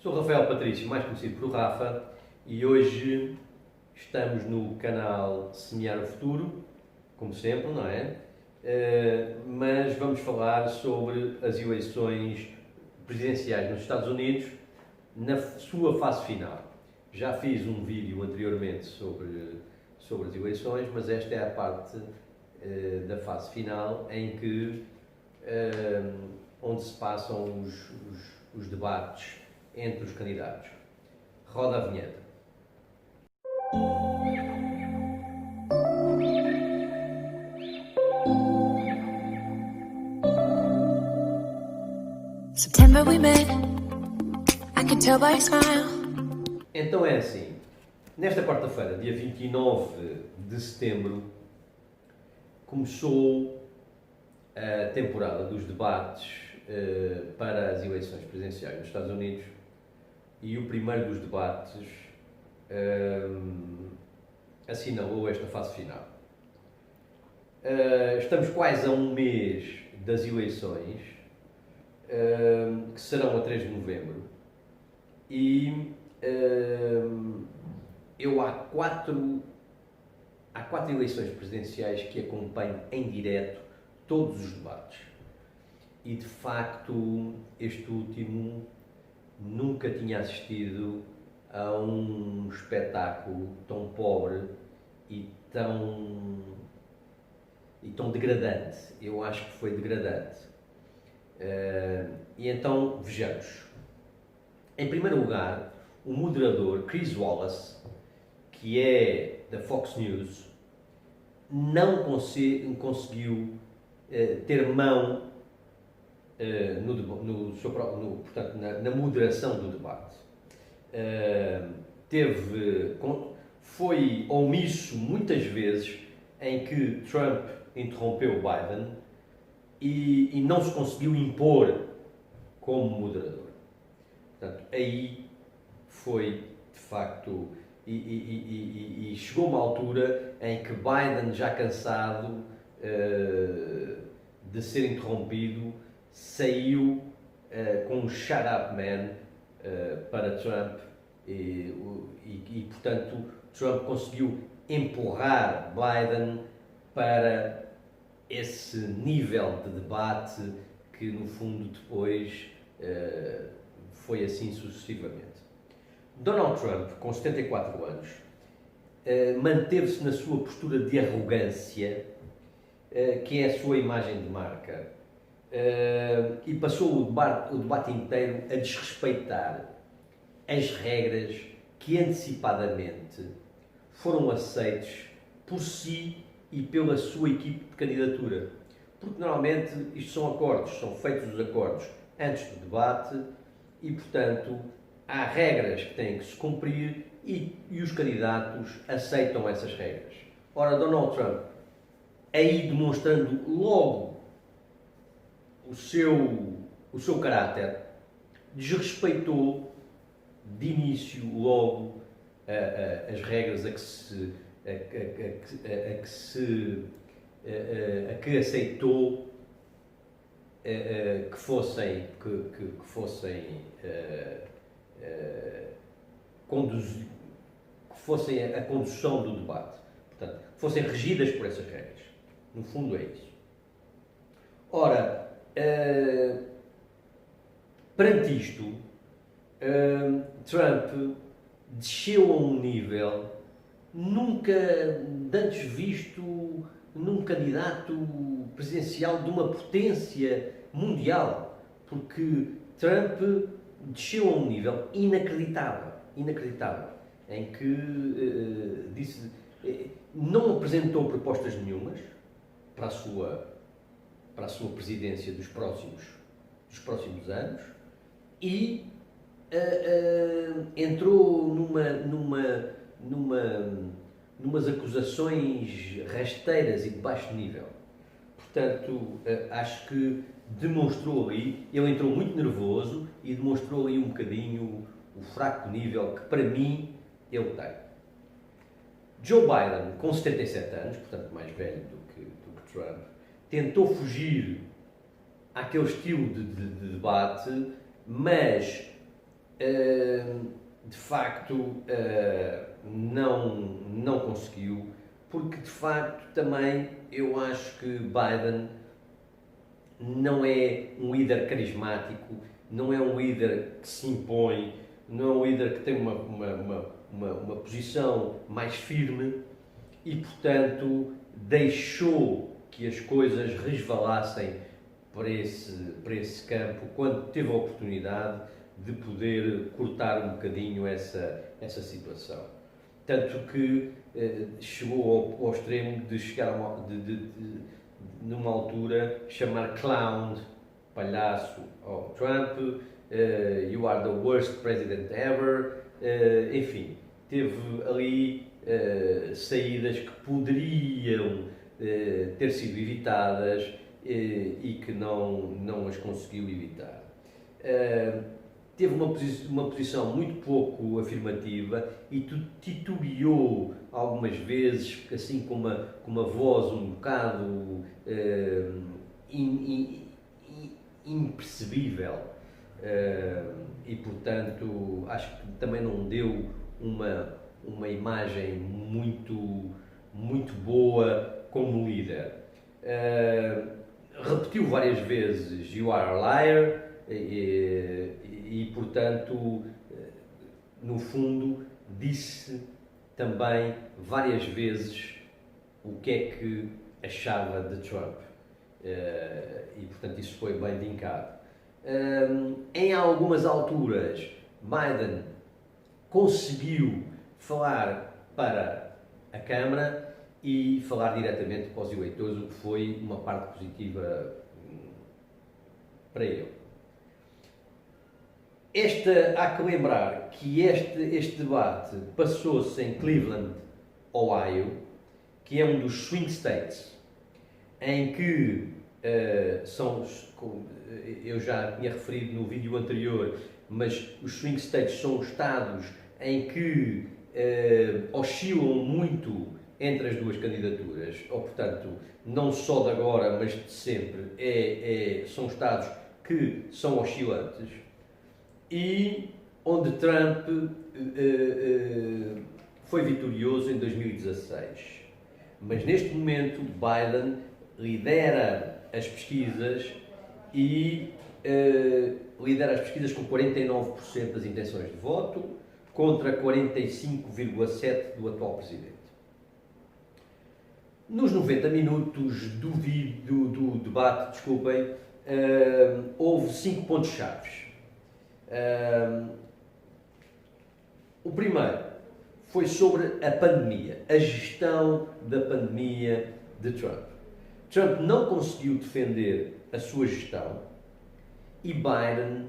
Sou Rafael Patrício, mais conhecido por Rafa, e hoje estamos no canal Semear o Futuro, como sempre, não é? Mas vamos falar sobre as eleições presidenciais nos Estados Unidos na sua fase final. Já fiz um vídeo anteriormente sobre as eleições, mas esta é a parte da fase final em que onde se passam os debates entre os candidatos. Roda a vinheta. September we met, I can tell by your smile. Então é assim, nesta quarta-feira, dia 29 de setembro, começou a temporada dos debates para as eleições presidenciais nos Estados Unidos e o primeiro dos debates assinalou esta fase final. Estamos quase a um mês das eleições, que serão a 3 de novembro, e eu há quatro eleições presidenciais que acompanho em direto todos os debates. E de facto, este último nunca tinha assistido a um espetáculo tão pobre e tão degradante. Eu acho que foi degradante. E então, vejamos. Em primeiro lugar, o moderador Chris Wallace, que é da Fox News, não conseguiu ter mão portanto, na moderação do debate. Foi omisso muitas vezes em que Trump interrompeu Biden e não se conseguiu impor como moderador. Portanto, aí foi, de facto, e chegou uma altura em que Biden, já cansado de ser interrompido, saiu com um shut up man para Trump e, portanto, Trump conseguiu empurrar Biden para esse nível de debate que, no fundo, depois foi assim sucessivamente. Donald Trump, com 74 anos, manteve-se na sua postura de arrogância, que é a sua imagem de marca, e passou o debate inteiro a desrespeitar as regras que antecipadamente foram aceitas por si e pela sua equipe de candidatura. Porque normalmente isto são acordos, são feitos os acordos antes do debate e, portanto, há regras que têm que se cumprir e os candidatos aceitam essas regras. Ora, Donald Trump, aí demonstrando logo o seu caráter, desrespeitou de início logo as regras a que aceitou que fossem a condução do debate, portanto, que fossem regidas por essas regras. No fundo é isso. Ora, perante isto, Trump desceu a um nível nunca antes visto num candidato presidencial de uma potência mundial, porque Trump desceu a um nível inacreditável, em que não apresentou propostas nenhumas para a sua presidência dos próximos anos e entrou numas acusações rasteiras e de baixo nível. Portanto, acho que demonstrou ali, ele entrou muito nervoso e demonstrou ali um bocadinho o fraco nível que, para mim, ele tem. Joe Biden, com 77 anos, portanto mais velho do que Trump, tentou fugir àquele estilo de debate, mas de facto não conseguiu, porque de facto também eu acho que Biden não é um líder carismático, não é um líder que se impõe, não é um líder que tem uma posição mais firme e, portanto, deixou que as coisas resvalassem para esse campo quando teve a oportunidade de poder cortar um bocadinho essa situação. Tanto que chegou ao extremo de chegar numa altura, chamar clown, palhaço, ao Trump, you are the worst president ever, enfim, teve ali saídas que poderiam ter sido evitadas e que não as conseguiu evitar. Teve uma posição muito pouco afirmativa e titubeou algumas vezes, assim com uma voz um bocado impercebível. E, portanto, acho que também não deu uma imagem muito boa como líder. Repetiu várias vezes "You are a liar" e, portanto, no fundo, disse também várias vezes o que é que achava de Trump. E, portanto, isso foi bem vincado. Em algumas alturas, Biden conseguiu falar para a Câmara e falar diretamente para os eleitores, o que foi uma parte positiva para ele. Há que lembrar que este debate passou-se em Cleveland, Ohio, que é um dos swing states, em que eu já tinha referido no vídeo anterior, mas os swing states são estados em que oscilam muito entre as duas candidaturas, ou portanto, não só de agora, mas de sempre, são estados que são oscilantes, e onde Trump foi vitorioso em 2016. Mas neste momento Biden lidera as pesquisas e lidera as pesquisas com 49% das intenções de voto contra 45,7% do atual presidente. Nos 90 minutos do debate, desculpem, houve 5 pontos-chave. O primeiro foi sobre a pandemia, a gestão da pandemia de Trump. Trump não conseguiu defender a sua gestão e Biden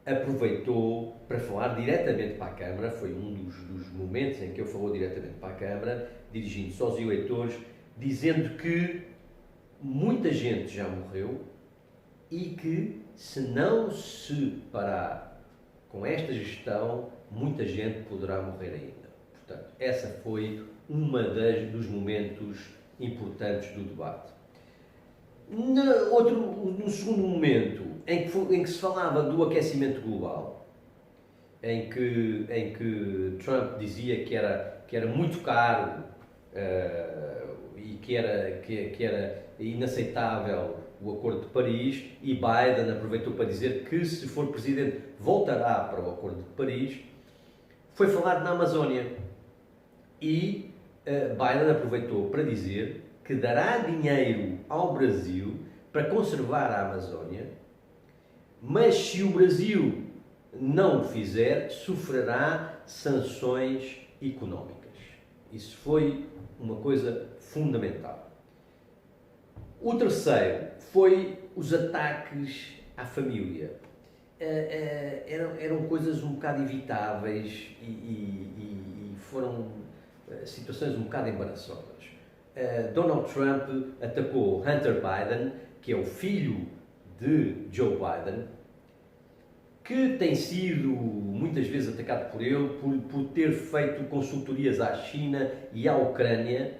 aproveitou para falar diretamente para a Câmara. Foi um dos momentos em que ele falou diretamente para a Câmara, dirigindo-se aos eleitores, dizendo que muita gente já morreu e que, se não se parar com esta gestão, muita gente poderá morrer ainda. Portanto, essa foi dos momentos importantes do debate. No segundo momento, em que se falava do aquecimento global, em que Trump dizia que era muito caro e que era inaceitável o Acordo de Paris, e Biden aproveitou para dizer que, se for presidente, voltará para o Acordo de Paris, foi falado na Amazónia. E Biden aproveitou para dizer que dará dinheiro ao Brasil para conservar a Amazónia, mas se o Brasil não o fizer, sofrerá sanções económicas. Isso foi uma coisa fundamental. O terceiro foi os ataques à família. Eram coisas um bocado evitáveis e foram situações um bocado embaraçosas. Donald Trump atacou Hunter Biden, que é o filho de Joe Biden, que tem sido muitas vezes atacado por ele por ter feito consultorias à China e à Ucrânia,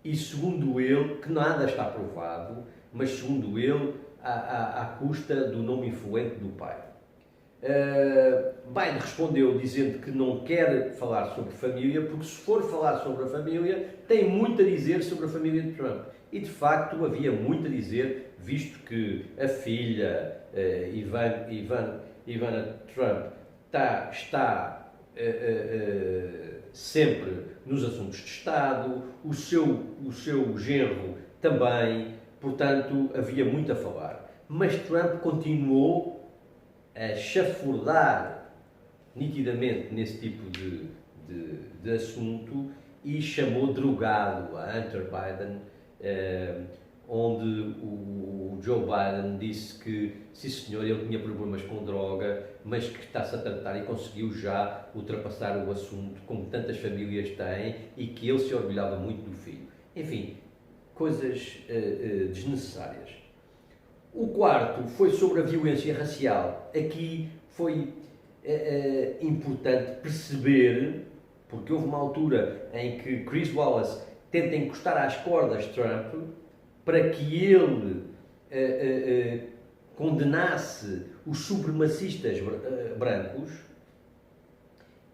e segundo ele, que nada está provado, mas segundo ele, à custa do nome influente do pai. Biden respondeu dizendo que não quer falar sobre família, porque se for falar sobre a família, tem muito a dizer sobre a família de Trump. E de facto havia muito a dizer, visto que a filha Ivana Trump está sempre nos assuntos de Estado, o seu genro também, portanto havia muito a falar. Mas Trump continuou a chafurdar nitidamente nesse tipo de assunto e chamou drogado a Hunter Biden, onde o Joe Biden disse que, sim senhor, ele tinha problemas com droga, mas que está-se a tratar e conseguiu já ultrapassar o assunto, como tantas famílias têm, e que ele se orgulhava muito do filho. Enfim, coisas desnecessárias. O quarto foi sobre a violência racial. Aqui foi importante perceber, porque houve uma altura em que Chris Wallace tenta encostar às cordas Trump para que ele condenasse os supremacistas brancos,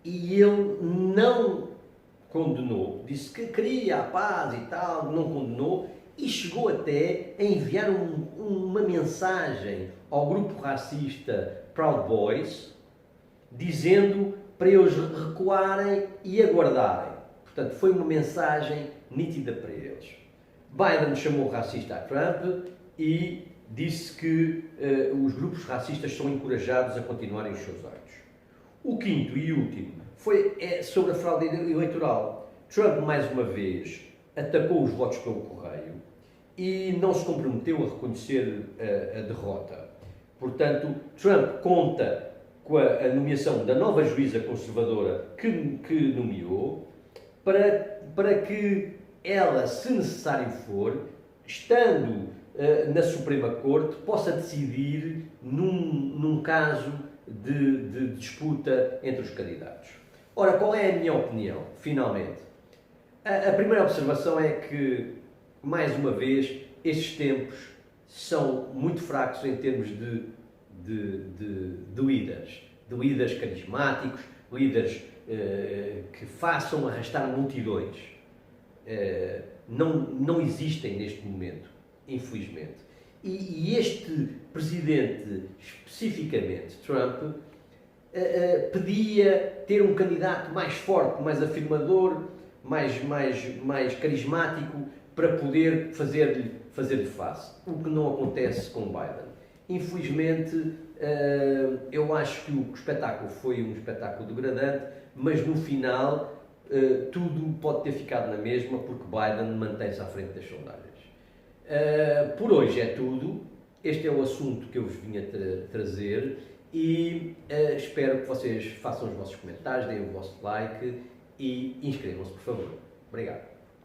e ele não condenou, disse que queria a paz e tal, não condenou, e chegou até a enviar uma mensagem ao grupo racista Proud Boys, dizendo para eles recuarem e aguardarem. Portanto, foi uma mensagem nítida para eles. Biden chamou racista a Trump e disse que os grupos racistas são encorajados a continuarem os seus atos. O quinto e último foi sobre a fraude eleitoral. Trump, mais uma vez, atacou os votos pelo correio e não se comprometeu a reconhecer a derrota. Portanto, Trump conta com a nomeação da nova juíza conservadora que nomeou, para que ela, se necessário for, estando na Suprema Corte, possa decidir num caso de disputa entre os candidatos. Ora, qual é a minha opinião, finalmente? A primeira observação é que, mais uma vez, estes tempos são muito fracos em termos de líderes carismáticos, líderes que façam arrastar multidões. Não existem neste momento, infelizmente. E este presidente, especificamente Trump, pedia ter um candidato mais forte, mais afirmador, mais carismático, para poder fazer-lhe face. O que não acontece com Biden. Infelizmente, eu acho que o espetáculo foi um espetáculo degradante, mas no final tudo pode ter ficado na mesma, porque Biden mantém-se à frente das sondagens. Por hoje é tudo. Este é o assunto que eu vos vinha trazer e espero que vocês façam os vossos comentários, deem o vosso like e inscrevam-se, por favor. Obrigado.